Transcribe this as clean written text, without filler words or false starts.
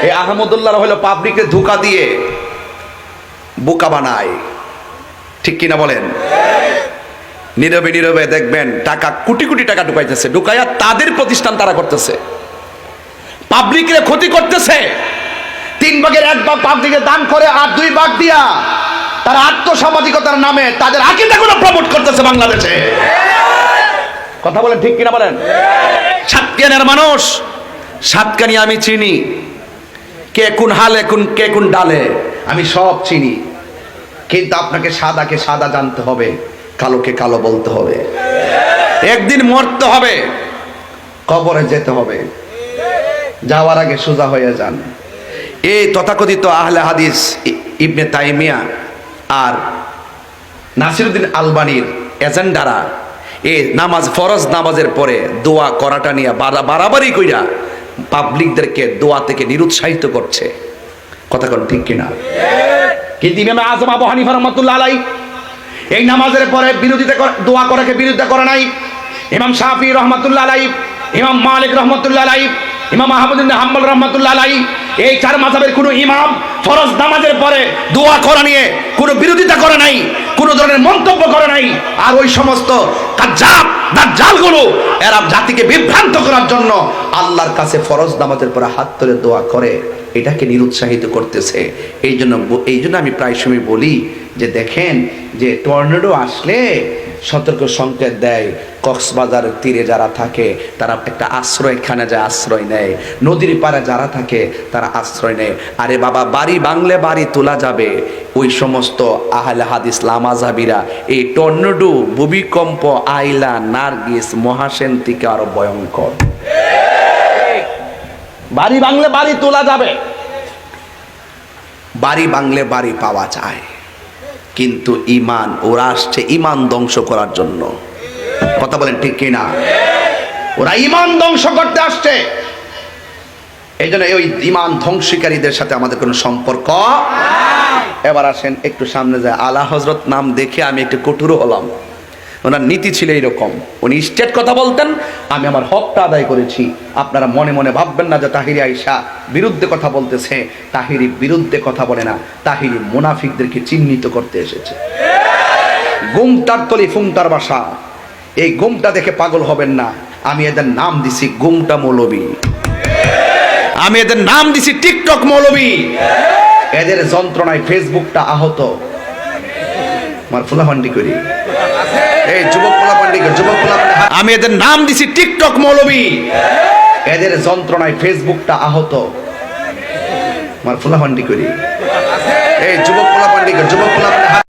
এই আহমদুল্লাহ হলো পাবলিকে ধোঁকা দিয়ে বোকা বানায়, ঠিক কিনা বলেন? নীরবে নীরবে দেখবেন টাকা কোটি কোটি টাকা ঢুকাইতেছে, ঢুকাইয়া তাদের প্রতিষ্ঠান তারা করতেছে, পাবলিকের ক্ষতি করতেছে। 3 ভাগের 1 ভাগ পাবলিকে দান করে আর 2 ভাগ দিয়া তারা আত্মসামাজিকতার নামে তাদের আকীদাগুলো প্রমোট করতেছে বাংলাদেশে। কথা বলেন, ঠিক কিনা বলেন? সাতকানিয়ার মানুষ, সাতকানিয়া আমি চিনি, কে কোন হালে কে কোন ডালে আমি সব চিনি, কিন্তু আপনাকে সাদাকে সাদা জানতে হবে, কালোকে কালো বলতে হবে। একদিন মরতে হবে, কবরে যেতে হবে, যাওয়ার আগে সোজা হয়ে যান। এই তথাকথিত আহলে হাদিস ইবনে তাইমিয়া আর নাসিরউদ্দিন আলবানীর এজেন্ডারা এই নামাজ, ফরজ নামাজের পরে দোয়া করাটা নিয়ে বাড়াবাড়ি কইরা পাবলিকদেরকে দোয়া থেকে নিরুৎসাহিত করছে। কথা কোন ঠিক কিনা? কিন্তু ইমাম আযম আবু হানিফা রাহমাতুল্লাহ আলাইহি এই নামাজের পরে বিরোধিতা দোয়া করাকে বিরোধিতা করে নাই। ইমাম শাফি রাহমাতুল্লাহ আলাইহি, ইমাম মালিক রাহমাতুল্লাহ আলাইহি, ইমাম আহমদ ইবনে হাম্বল রাহমাতুল্লাহ আলাইহি, এই 4 মাযহাবের কোনো ইমাম ফরজ নামাজের পরে দোয়া করা নিয়ে কোনো বিরোধিতা করে নাই, কোনো ধরনের মন্তব্য করে নাই। আর ওই সমস্ত কাজ্জাব দাজ্জালগুলো এরা জাতিকে বিভ্রান্ত করার জন্য আল্লাহর কাছে ফরজ নামাজের পরে হাত তুলে দোয়া করে, এটাকে নিরুৎসাহিত করতেছে। এই জন্য আমি প্রায় সময় বলি যে দেখেন যে টর্নেডো আসলে সতর্ক সংকেত দেয়, কক্সবাজারের তীরে যারা থাকে তারা একটা আশ্রয়খানে যায় আশ্রয় নেয়, নদীর পাড়ে যারা থাকে তারা আশ্রয় নেয়। আরে বাবা, বাড়ি বাংলে বাড়ি তোলা যাবে, ওই সমস্ত আহলে হাদিস লামাজাবিরা এই টর্নেডো, ভূমিকম্প, আইলা, নার্গিস, মহাসেন থেকে আরো ভয়ঙ্কর। বাড়ি বাংলে বাড়ি তোলা যাবে, বাড়ি বাংলে বাড়ি পাওয়া যায়, কিন্তু ইমান, ওরা আসছে ইমান ধ্বংস করার জন্য। কথা বলেন, ঠিক কিনা? ওরা ইমান ধ্বংস করতে আসছে। এই জন্য ওই ইমান ধ্বংসকারীদের সাথে আমাদের কোনো সম্পর্ক। এবার আসেন একটু সামনে যায়। আলা হজরত নাম দেখে আমি একটু কঠোর হলাম। ওনার নীতি ছিল এইরকম, উনি স্টেট কথা বলতেন, আমি আমার হকটা আদায় করেছি। আপনারা মনে মনে ভাববেন না যে তাহিরি আয়েশা বিরুদ্ধে কথা বলতেছে। তাহিরি বিরুদ্ধে কথা বলে না, তাহিরি মুনাফিকদেরকে চিহ্নিত করতে এসেছে। গুমটার তলি ফুমটার বাসা, এই গুমটা দেখে পাগল হবেন না। আমি এদের নাম দিছি গুমটা মৌলবী, আমি এদের নাম দিছি টিকটক মৌলবী। এদের যন্ত্রণায় ফেসবুকটা আহত। মারফুলা ফান্ডি করি, এই যুবক পোলা পান্ডি, যুবক পোলা, আমি এদের নাম দিছি টিকটক মৌলবী। এদের যন্ত্রণায় ফেসবুকটা আহত। মারফুলা ফান্ডি করি, এই যুবক পোলা পান্ডি, যুবক